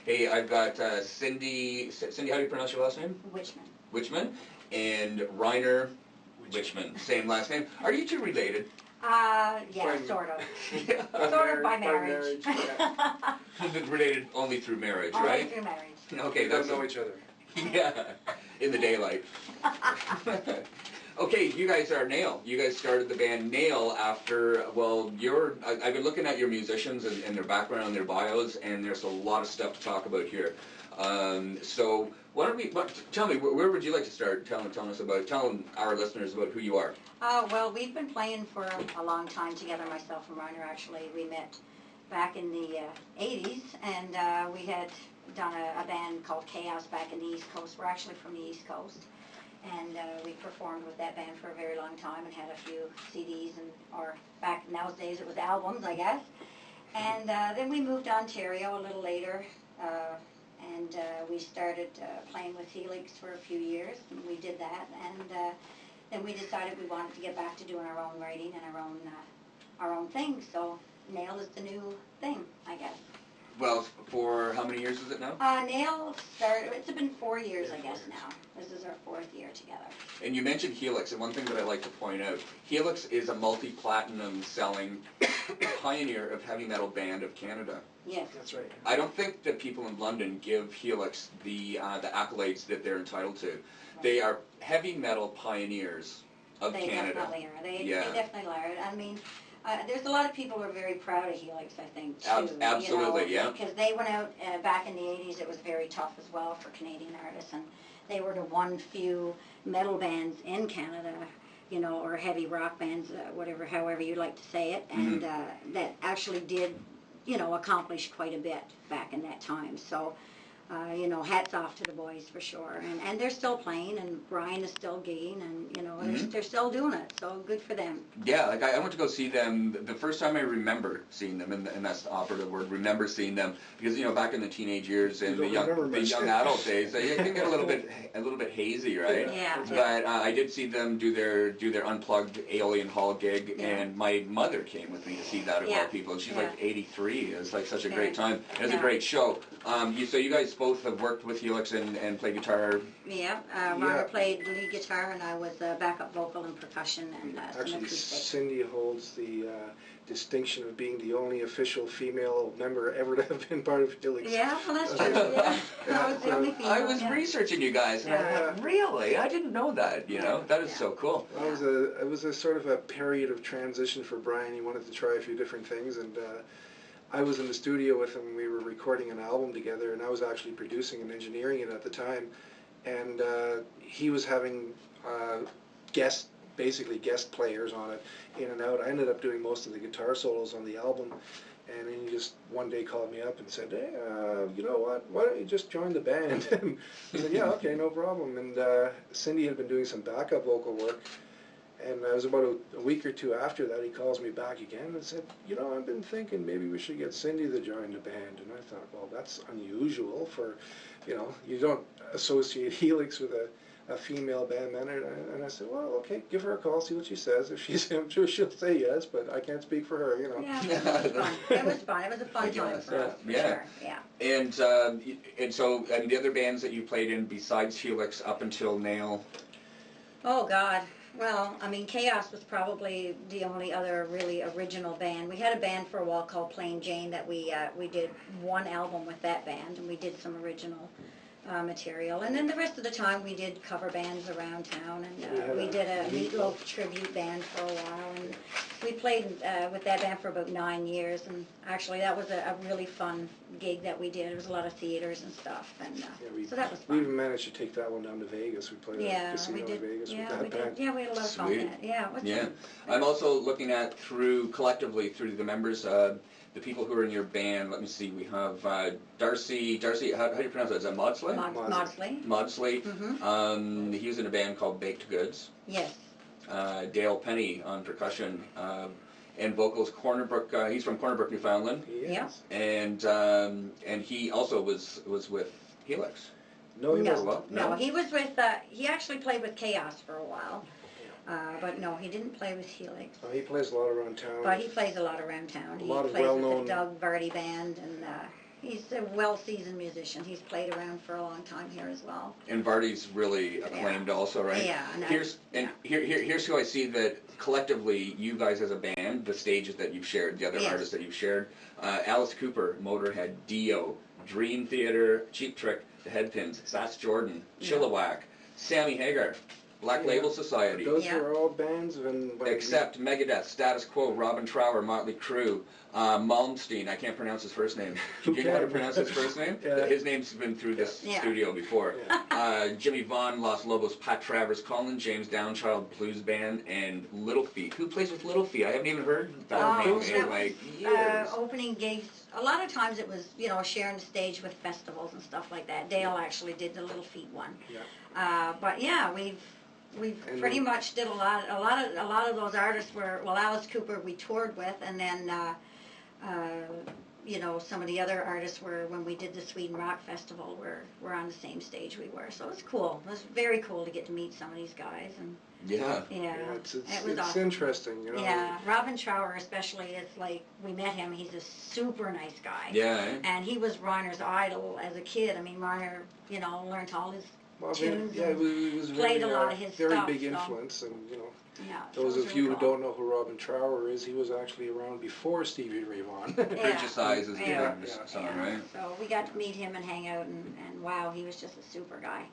Hey, I've got Cindy, how do you pronounce your last name? Witchman, and Reiner Witchman, same last name. Are you two related? Yeah, sort of. Yeah. Sort of by marriage. Yeah. Related only through marriage, Only right? through marriage. Okay, We don't know each other. Yeah, in the daylight. Okay, you guys are Nail. You guys started the band Nail after, well, I've been looking at your musicians and their background and their bios, and there's a lot of stuff to talk about here. So why don't we, tell me, where would you like to start telling our listeners about who you are? Well, we've been playing for a long time together, myself and Reiner, actually. We met back in the 80s, and we had done a band called Chaos back in the East Coast. We're actually from the East Coast. And we performed with that band for a very long time and had a few CDs, or back nowadays it was albums, I guess. And then we moved to Ontario a little later, and we started playing with Helix for a few years, and we did that. And then we decided we wanted to get back to doing our own writing and our own thing. So Nail is the new thing, I guess. Well, for how many years is it now? Nail started, it's been 4 years, I guess, now. This is our 4th year together. And you mentioned Helix, and one thing that I like to point out, Helix is a multi-platinum selling pioneer of heavy metal band of Canada. Yes. That's right. I don't think that people in London give Helix the accolades that they're entitled to. They are heavy metal pioneers of Canada. They definitely are. They definitely are. I mean, there's a lot of people who are very proud of Helix, I think, too. Absolutely, yeah. Because they went out back in the 80s, it was very tough as well for Canadian artists, and they were the one few metal bands in Canada, or heavy rock bands, however you like to say it, and that actually did, accomplish quite a bit back in that time. So, hats off to the boys for sure. And they're still playing, and Brian is still gigging, and, they're still doing it, so good for them. Yeah, like I went to go see them the first time I remember seeing them, and that's the operative word, remember seeing them, because, back in the teenage years and the young adult days, it can get a little bit hazy, right? Yeah. But I did see them do their unplugged Aeolian Hall gig, and my mother came with me to see that of all people, and she's like 83. It was like such a great time. It was a great show. So you guys both have worked with Helix and played guitar. Yeah, Reiner played lead guitar, and I was backup vocal and percussion and Actually, some acoustic. Cindy holds the distinction of being the only official female member ever to have been part of Helix. Yeah, well, that's true. Yeah. I was the only female. I was researching you guys, and I thought, really? I didn't know that. That is so cool. Well, it was a sort of a period of transition for Brian. He wanted to try a few different things, and I was in the studio with him. We were recording an album together, and I was actually producing and engineering it at the time. And he was having guest players on it, in and out. I ended up doing most of the guitar solos on the album. And then he just one day called me up and said, hey, you know what, why don't you just join the band? And I said, yeah, okay, no problem. And Cindy had been doing some backup vocal work. And it was about a week or two after that, he calls me back again and said, I've been thinking maybe we should get Cindy to join the band. And I thought, well, that's unusual for, you don't associate Helix with a female band member. And I said, well, okay, give her a call, see what she says. If she's, I'm sure she'll say yes, but I can't speak for her, Yeah, it was fun. It was fun. It was a fun time for us, for sure. Yeah. And so, the other bands that you played in besides Helix up until Nail? Oh, God. Well, I mean, Chaos was probably the only other really original band. We had a band for a while called Plain Jane that we did one album with that band, and we did some original material. And then the rest of the time we did cover bands around town, and we did a Meatloaf tribute band for a while, and we played with that band for about 9 years, and actually that was a really fun gig that we did. There was a lot of theaters and stuff, and so that was fun. We even managed to take that one down to Vegas. We played at a casino in Vegas with that band. Yeah, we had a lot of fun with that. Yeah, it was fun. I'm also looking at collectively through the members, the people who are in your band. Let me see, we have Darcy, how do you pronounce that? Is that Maudsley? Maudsley. Mm-hmm. He was in a band called Baked Goods. Yes. Dale Penny on percussion, and vocals. Cornerbrook. He's from Cornerbrook, Newfoundland. Yes. And he also was with Helix. No, he wasn't. No, he was with. He actually played with Chaos for a while. But no, he didn't play with Helix. He plays a lot around town. But he plays a lot around town. He plays with the Doug Vardy Band, and He's a well-seasoned musician. He's played around for a long time here as well. And Vardy's really acclaimed also, right? Yeah. And here's who I see that collectively, you guys as a band, the stages that you've shared, the other artists that you've shared, Alice Cooper, Motorhead, Dio, Dream Theater, Cheap Trick, The Headpins, Sass Jordan, Chilliwack, Sammy Hagar, Black Label Society. Those were all bands except Megadeth, Status Quo, Robin Trower, Motley Crue, Malmsteen. I can't pronounce his first name. Do you know how to pronounce his first name? His name's been through this studio before. Jimmy Vaughn, Los Lobos, Pat Travers, Colin James, Downchild Blues Band, and Little Feat. Who plays with Little Feat? I haven't even heard that name in like years. Opening gigs. A lot of times it was, you know, sharing the stage with festivals and stuff like that. Dale actually did the Little Feat one. But yeah, we've pretty much did a lot of those artists were, well, Alice Cooper we toured with, and then you know, some of the other artists were, when we did the Sweden Rock Festival, we're on the same stage we were. So it's cool. It was very cool to get to meet some of these guys. And it's awesome. Interesting, you know. Yeah, Robin Trower especially, it's like, we met him, he's a super nice guy. And he was Reiner's idol as a kid. I mean, Reiner, you know, learned all his tunes, he was played a lot of his very stuff. Big influence, and you know. Yeah, those of you who don't know who Robin Trower is, he was actually around before Stevie Ray Vaughan. Princess Eyes is a song, right? So we got to meet him and hang out, and wow, he was just a super guy.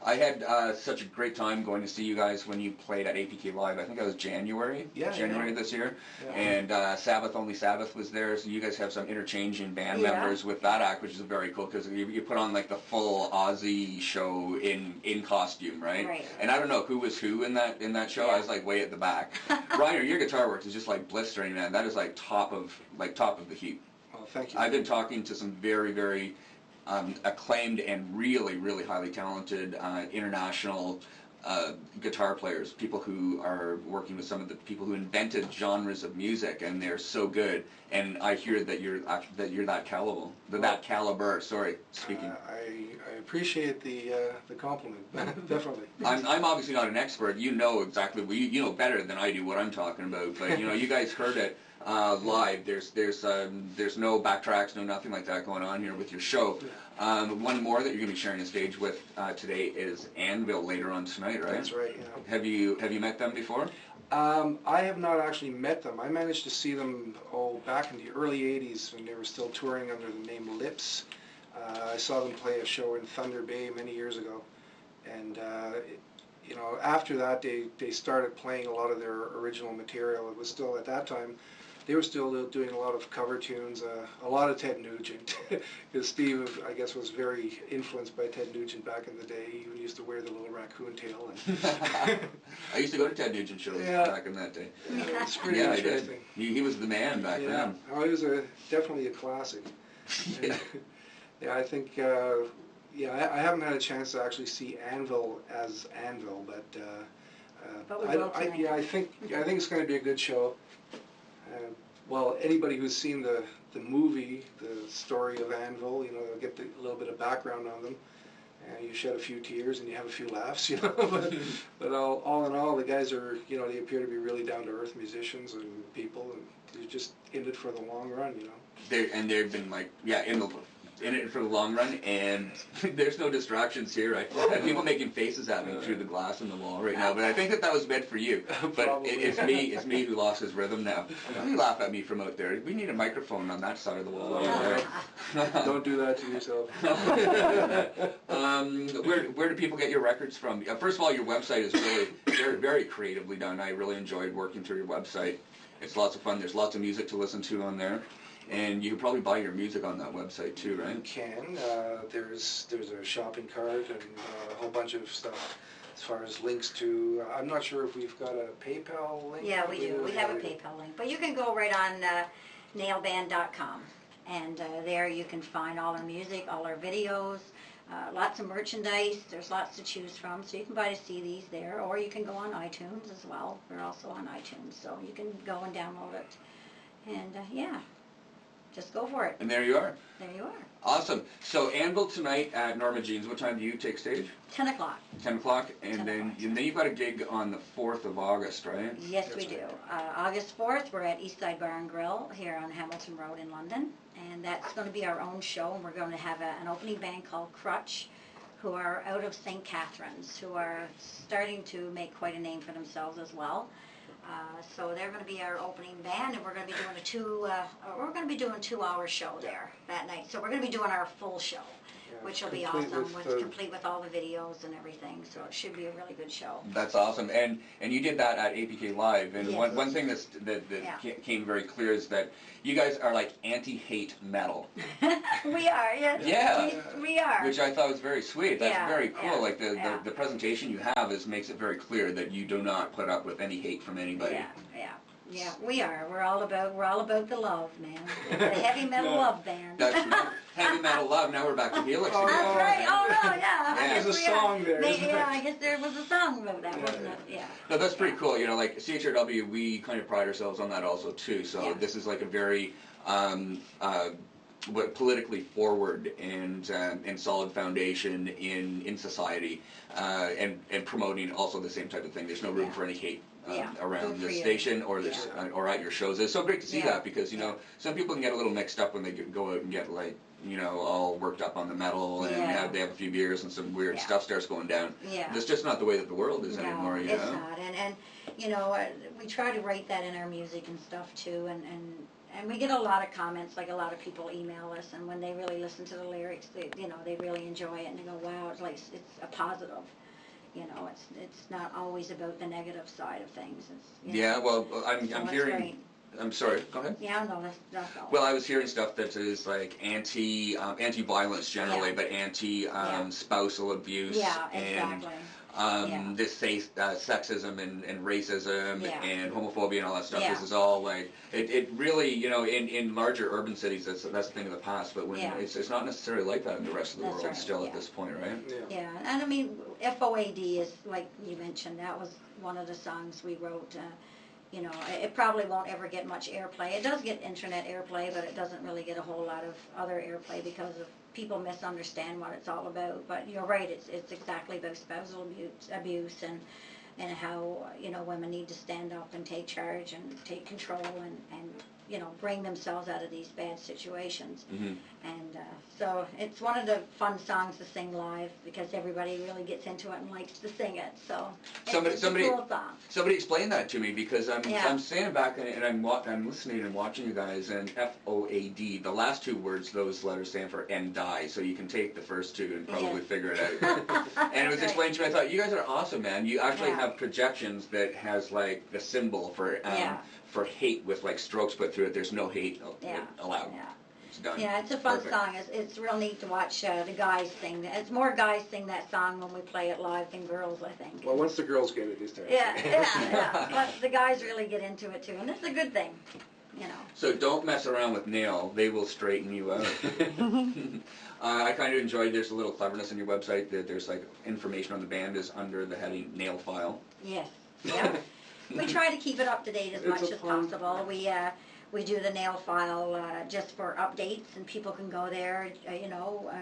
I had such a great time going to see you guys when you played at APK Live. I think that was January this year. And Sabbath Only Sabbath was there, so you guys have some interchanging band members with that act, which is very cool, because you put on like the full Aussie show in costume, right? And I don't know who was who in that show. I was like way at the back. Reiner, your guitar work is just like blistering, man. That is like top of the heap. Oh, thank you. I've been talking to some very, very acclaimed and really, really highly talented international guitar players, people who are working with some of the people who invented genres of music, and they're so good. And I hear that you're that caliber. Sorry, speaking. I appreciate the compliment. Definitely. I'm obviously not an expert. You know exactly. You know better than I do what I'm talking about. But you know, you guys heard it live. There's no backtracks, no nothing like that going on here with your show. One more that you're going to be sharing the stage with today is ANVIL later on tonight, right? That's right. Yeah. Have you met them before? I have not actually met them. I managed to see them back in the early '80s when they were still touring under the name Lips. I saw them play a show in Thunder Bay many years ago, and you know, after that they started playing a lot of their original material. It was still at that time. They were still doing a lot of cover tunes, a lot of Ted Nugent, because Steve, I guess, was very influenced by Ted Nugent back in the day. He used to wear the little raccoon tail. And I used to go to Ted Nugent shows back in that day. It's pretty interesting. I did. He was the man back then. Oh, he was definitely a classic. And, I think, I haven't had a chance to actually see ANVIL as ANVIL, but I think it's going to be a good show. Well, anybody who's seen the movie, the story of ANVIL, you know, they'll get a little bit of background on them, and you shed a few tears and you have a few laughs, you know. but all in all, the guys are, you know, they appear to be really down-to-earth musicians and people, and they're just in it for the long run, you know. They've been like, in it for the long run, and there's no distractions here. I have people making faces at me through the glass in the wall right now, but I think that was meant for you. But it's me who lost his rhythm now. You laugh at me from out there. We need a microphone on that side of the wall over there. Don't do that to yourself. Where do people get your records from? First of all, your website is really very, very creatively done. I really enjoyed working through your website. It's lots of fun. There's lots of music to listen to on there. And you can probably buy your music on that website too, right? You can. There's a shopping cart and a whole bunch of stuff as far as links to. I'm not sure if we've got a PayPal link. Yeah, we do. We have a PayPal link. But you can go right on nailband.com. And there you can find all our music, all our videos, lots of merchandise. There's lots to choose from. So you can buy the CDs there. Or you can go on iTunes as well. We're also on iTunes. So you can go and download it. And just go for it. And there you are. There you are. Awesome. So Anvil tonight at Norma Jean's. What time do you take stage? 10 o'clock. 10 o'clock. And 10 then o'clock. and then you've got a gig on the 4th of August, right? Yes, we do. August 4th, we're at Eastside Bar and Grill here on Hamilton Road in London. And that's going to be our own show. And we're going to have an opening band called Crutch, who are out of St. Catharines, who are starting to make quite a name for themselves as well. So they're going to be our opening band, and we're going to be doing a 2-hour show there that night. So we're going to be doing our full show, which will be awesome. Complete with all the videos and everything. So it should be a really good show. That's awesome. And you did that at APK Live. And yes. one thing that came very clear is that you guys are like anti-hate metal. We are, yes. Yeah. We are. Which I thought was very sweet. That's very cool. Yeah, like the presentation you have makes it very clear that you do not put up with any hate from anybody. Yeah, we are. We're all about the love, man. It's a heavy metal love band. That's heavy metal love. Now we're back to Helix again. That's right. Oh no, yeah. There's a song there. I guess there was a song about that, wasn't it? Yeah. No, that's pretty cool. You know, like CHRW, we kind of pride ourselves on that also too. So this is like a very politically forward and solid foundation in society, and promoting also the same type of thing. There's no room for any hate around the station or or at your shows. It's so great to see that, because you know some people can get a little mixed up when they go out and get like all worked up on the metal, and they have a few beers and some weird stuff starts going down. That's just not the way that the world is anymore. It's not, and we try to write that in our music and stuff too, and we get a lot of comments, like a lot of people email us, and when they really listen to the lyrics, they really enjoy it, and they go, wow, it's a positive. It's not always about the negative side of things. Well, I'm hearing. Great. I'm sorry. Go ahead. Yeah, no, that's all. Well, I was hearing stuff that is like anti-violence generally, but anti-spousal abuse. Yeah, exactly. And this sexism and racism and homophobia and all that stuff. This is all like it really in larger urban cities that's a thing of the past. But when it's not necessarily like that in the rest of the world still at this point, right? Yeah, and I mean FOAD is like you mentioned. That was one of the songs we wrote. It probably won't ever get much airplay. It does get internet airplay, but it doesn't really get a whole lot of other airplay because of people misunderstand what it's all about. But you're right, it's exactly about spousal abuse and how women need to stand up and take charge and take control and bring themselves out of these bad situations. Mm-hmm. And so it's one of the fun songs to sing live because everybody really gets into it and likes to sing it. So it's a cool song. Somebody explain that to me, because I'm standing back and I'm listening and watching you guys, and FOAD, the last two words, those letters stand for and die, so you can take the first two and probably figure it out. And it was explained to me, I thought, you guys are awesome, man. You actually have projections that has like the symbol for hate with like strokes put through it. There's no hate allowed. Yeah. It's done. Yeah, it's a fun song. It's real neat to watch the guys sing. It's more guys sing that song when we play it live than girls, I think. Well, once the girls get it, they start. Yeah. But the guys really get into it too, and it's a good thing, So don't mess around with Nail. They will straighten you out. I kind of enjoyed, there's a little cleverness in your website that there's like information on the band is under the heading Nail File. Yes. Yeah. We try to keep it up to date as much as possible. We do the Nail File just for updates, and people can go there,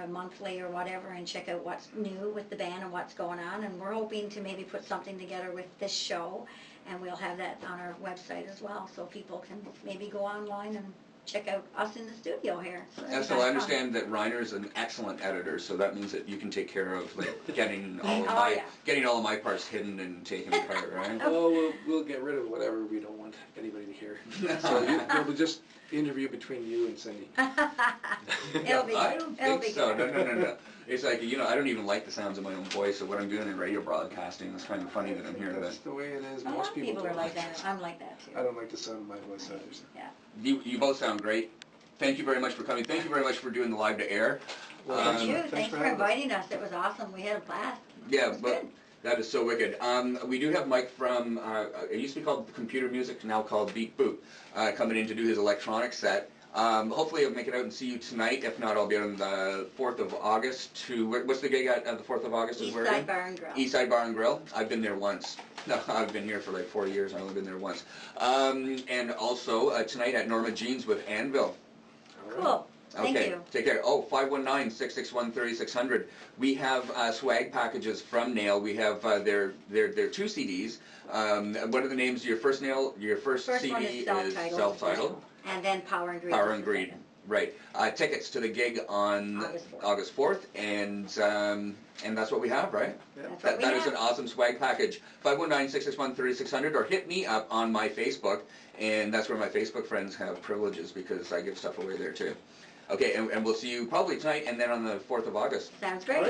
monthly or whatever, and check out what's new with the band and what's going on. And we're hoping to maybe put something together with this show, and we'll have that on our website as well, so people can maybe go online and check out us in the studio here. So I understand that Reiner is an excellent editor, so that means that you can take care of like getting all of my parts hidden and taken apart, right? Well, we'll get rid of whatever we don't want anybody to hear. So it'll be just interview between you and Cindy. It'll be good. No. It's like, I don't even like the sounds of my own voice, so what I'm doing in radio broadcasting is kind of funny that I'm hearing That's the way it is. A lot Most of people are like that. I'm like that too. I don't like the sound of my voice either. Yeah. You both sound great. Thank you very much for coming. Thank you very much for doing the live to air. Well, thank you. Thanks for inviting us. It was awesome. We had a blast. Yeah, but that is so wicked. We do have Mike from, it used to be called Computer Music, now called Beat Boot, coming in to do his electronic set. Hopefully I'll make it out and see you tonight. If not, I'll be on the 4th of August what's the gig at the 4th of August? Eastside Bar and Grill. Eastside Bar and Grill. I've been there once. No, I've been here for like 4 years. I've only been there once. And also tonight at Norma Jean's with ANVIL. Cool. Thank Okay, you. take care. Oh, 519-661-3600. We have swag packages from Nail. We have their 2 CDs. What are the names of your first Nail? Your first CD one is self-titled. And then Power and Greed. Power and Greed. Right. Tickets to the gig on August 4th, and that's what we have, right? Yeah. That is an awesome swag package. 519-661-3600, or hit me up on my Facebook, and that's where my Facebook friends have privileges because I give stuff away there too. Okay, and we'll see you probably tonight and then on the 4th of August. Sounds great.